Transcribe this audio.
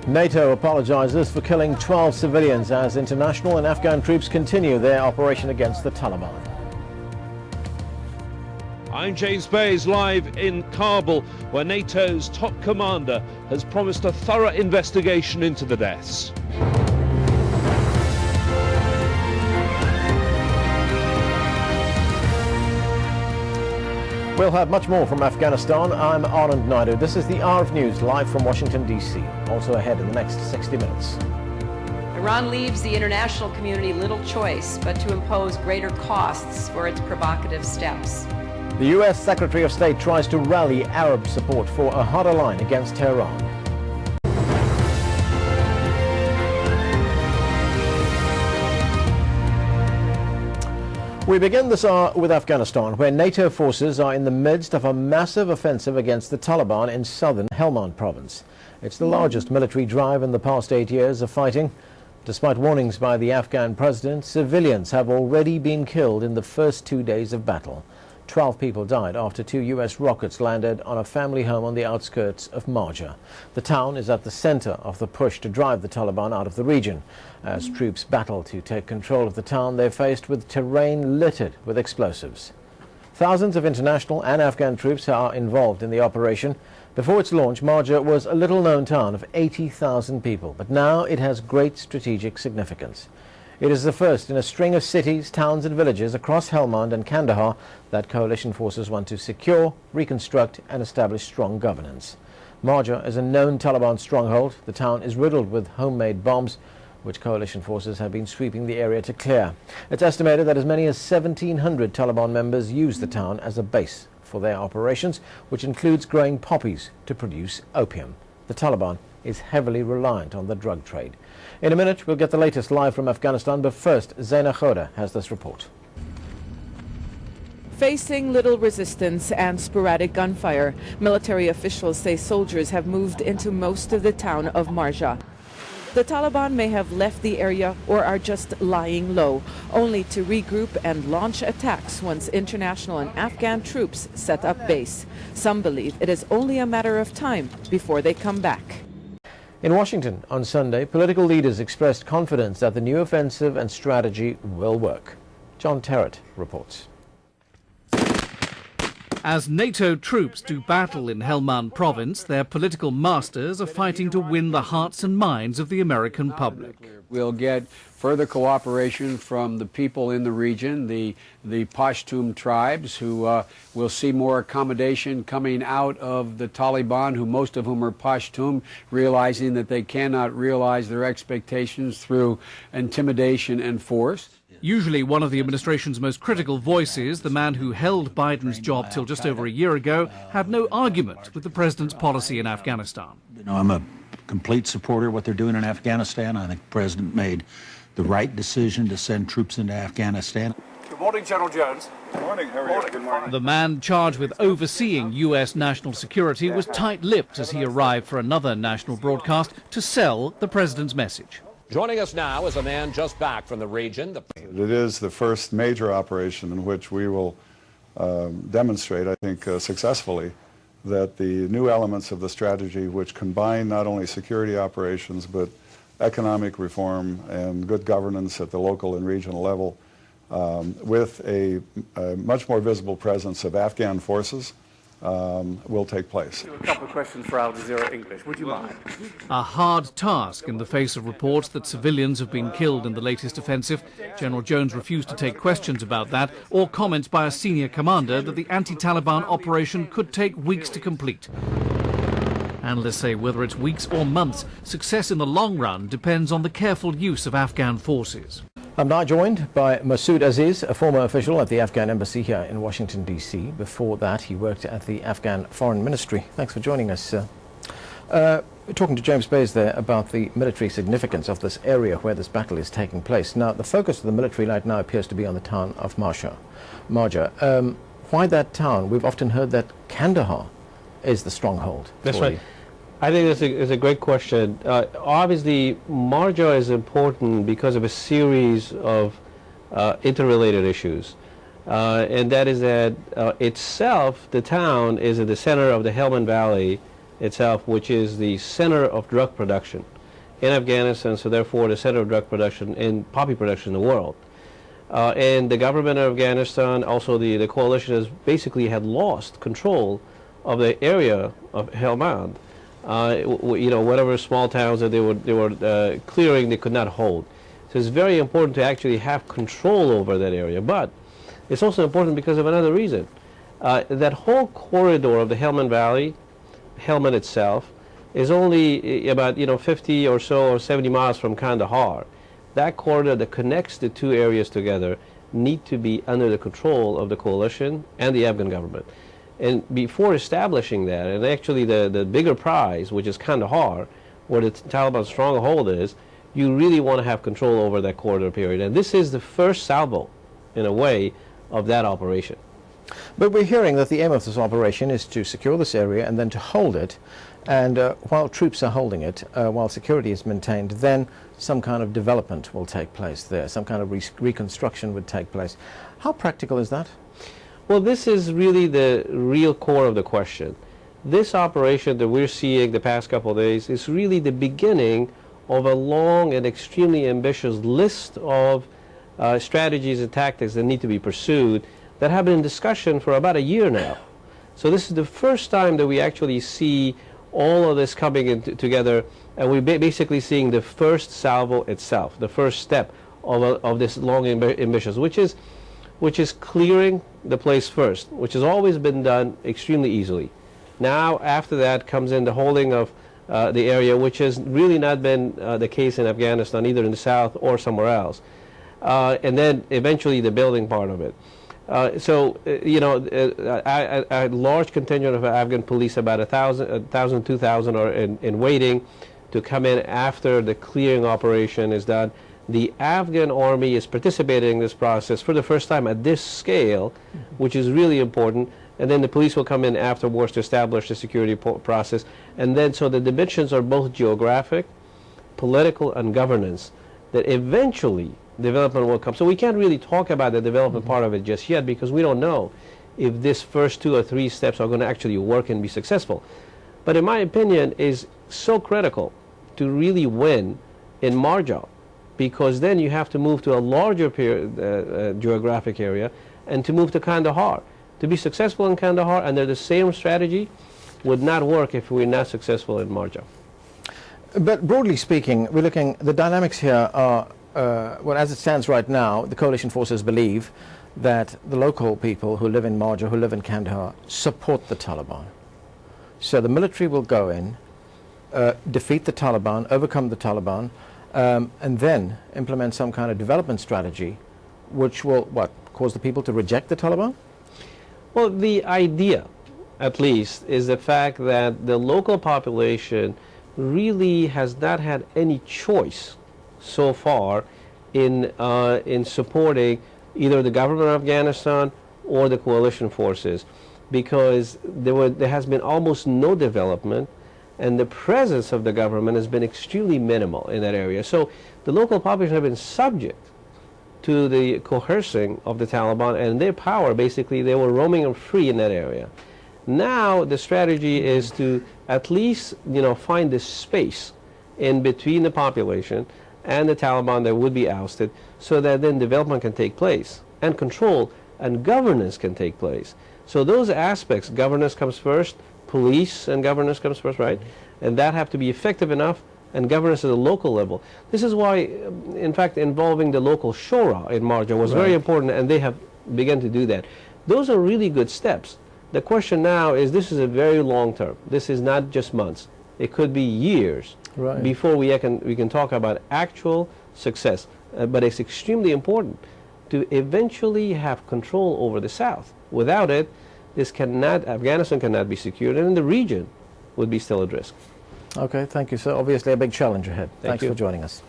NATO apologizes for killing 12 civilians as international and Afghan troops continue their operation against the Taliban. I'm James Bays, live in Kabul, where NATO's top commander has promised a thorough investigation into the deaths. We'll have much more from Afghanistan. I'm Anand Naidu. This is the Hour of News, live from Washington, D.C. Also ahead in the next 60 minutes. Iran leaves the international community little choice but to impose greater costs for its provocative steps. The U.S. Secretary of State tries to rally Arab support for a harder line against Tehran. We begin this hour with Afghanistan, where NATO forces are in the midst of a massive offensive against the Taliban in southern Helmand province. It's the largest military drive in the past 8 years of fighting. Despite warnings by the Afghan president, civilians have already been killed in the first 2 days of battle. 12 people died after 2 U.S. rockets landed on a family home on the outskirts of Marjah. The town is at the center of the push to drive the Taliban out of the region. As troops battle to take control of the town, they're faced with terrain littered with explosives. Thousands of international and Afghan troops are involved in the operation. Before its launch, Marjah was a little-known town of 80,000 people, but now it has great strategic significance. It is the first in a string of cities, towns and villages across Helmand and Kandahar that coalition forces want to secure, reconstruct and establish strong governance. Marjah is a known Taliban stronghold. The town is riddled with homemade bombs, which coalition forces have been sweeping the area to clear. It's estimated that as many as 1,700 Taliban members use the town as a base for their operations, which includes growing poppies to produce opium. The Taliban is heavily reliant on the drug trade. In a minute, we'll get the latest live from Afghanistan, but first, Zaina Khoda has this report. Facing little resistance and sporadic gunfire, military officials say soldiers have moved into most of the town of Marjah. The Taliban may have left the area or are just lying low, only to regroup and launch attacks once international and Afghan troops set up base. Some believe it is only a matter of time before they come back. In Washington on Sunday, political leaders expressed confidence that the new offensive and strategy will work. John Terrett reports. As NATO troops do battle in Helmand province, their political masters are fighting to win the hearts and minds of the American public. We'll get further cooperation from the people in the region, the Pashtun tribes, who will see more accommodation coming out of the Taliban, who most of whom are Pashtun, realizing that they cannot realize their expectations through intimidation and force. Usually one of the administration's most critical voices, the man who held Biden's job till just over a year ago, had no argument with the president's policy in Afghanistan. I'm a complete supporter of what they're doing in Afghanistan. I think the president made the right decision to send troops into Afghanistan. Good morning, General Jones. Good morning, how are you? Good morning. The man charged with overseeing U.S. national security was tight-lipped as he arrived for another national broadcast to sell the president's message. Joining us now is a man just back from the region. It is the first major operation in which we will demonstrate, I think, successfully, that the new elements of the strategy, which combine not only security operations but economic reform and good governance at the local and regional level, with a much more visible presence of Afghan forces, will take place. A couple of questions for Al Jazeera English. Would you mind? A hard task in the face of reports that civilians have been killed in the latest offensive. General Jones refused to take questions about that or comments by a senior commander that the anti-Taliban operation could take weeks to complete. Analysts say whether it's weeks or months, success in the long run depends on the careful use of Afghan forces. I'm now joined by Masood Aziz, a former official at the Afghan embassy here in Washington, D.C. Before that, he worked at the Afghan Foreign Ministry. Thanks for joining us, sir. We're talking to James Bays there about the military significance of this area where this battle is taking place. Now, the focus of the military right now appears to be on the town of Marjah. Why that town? We've often heard that Kandahar is the stronghold. That's right. I think it's a great question. Obviously, Marjah is important because of a series of interrelated issues. And that is that itself, the town is at the center of the Helmand Valley itself, which is the center of drug production. in Afghanistan, so therefore the center of drug production and poppy production in the world. And the government of Afghanistan, also the coalition, has basically had lost control of the area of Helmand. You know, whatever small towns that they were clearing, they could not hold. So it's very important to actually have control over that area. But it's also important because of another reason. That whole corridor of the Helmand Valley, Helmand itself, is only about 50 or so or 70 miles from Kandahar. That corridor that connects the two areas together need to be under the control of the coalition and the Afghan government. And before establishing that, and actually the bigger prize, which is Kandahar, where the Taliban stronghold is, you really want to have control over that corridor period. And this is the first salvo, in a way, of that operation. But we're hearing that the aim of this operation is to secure this area and then to hold it. And while troops are holding it, while security is maintained, then some kind of development will take place there, some kind of reconstruction would take place. How practical is that? Well, this is really the real core of the question. This operation that we're seeing the past couple of days is really the beginning of a long and extremely ambitious list of strategies and tactics that need to be pursued that have been in discussion for about a year now. So this is the first time that we actually see all of this coming in together, and we're basically seeing the first salvo itself, the first step of this long ambitious, which is clearing the place first, which has always been done extremely easily. Now, after that comes in the holding of the area, which has really not been the case in Afghanistan, either in the south or somewhere else. And then eventually the building part of it. A large contingent of Afghan police, about 1,000, 2,000 are in waiting to come in after the clearing operation is done. The Afghan army is participating in this process for the first time at this scale, which is really important. And then the police will come in afterwards to establish the security process. And then so the dimensions are both geographic, political, and governance, that eventually development will come. So we can't really talk about the development part of it just yet, because we don't know if this first 2 or 3 steps are going to actually work and be successful. But in my opinion, is so critical to really win in Marjah, because then you have to move to a larger geographic area and to move to Kandahar. To be successful in Kandahar under the same strategy would not work if we're not successful in Marjah. But broadly speaking, we're looking, the dynamics here are, well, as it stands right now, the coalition forces believe that the local people who live in Marjah, who live in Kandahar, support the Taliban. So the military will go in, defeat the Taliban, overcome the Taliban, and then implement some kind of development strategy which will, what, cause the people to reject the Taliban? Well, the idea, at least, is the fact that the local population really has not had any choice so far in supporting either the government of Afghanistan or the coalition forces, because there has been almost no development, and the presence of the government has been extremely minimal in that area. So the local population have been subject to the coercing of the Taliban and their power. Basically, they were roaming free in that area. Now the strategy is to at least, find this space in between the population and the Taliban that would be ousted, so that then development can take place, and control and governance can take place. So those aspects, governance comes first, police and governance comes first, right? And that have to be effective enough, and governance at the local level. This is why, in fact, involving the local Shura in Marjah was very important, and they have begun to do that. Those are really good steps. The question now is, this is a very long term. This is not just months. It could be years before we can talk about actual success. But it's extremely important to eventually have control over the South. Without it, Afghanistan cannot be secured, and the region would be still at risk. Okay, thank you, sir. Obviously a big challenge ahead. Thanks for joining us.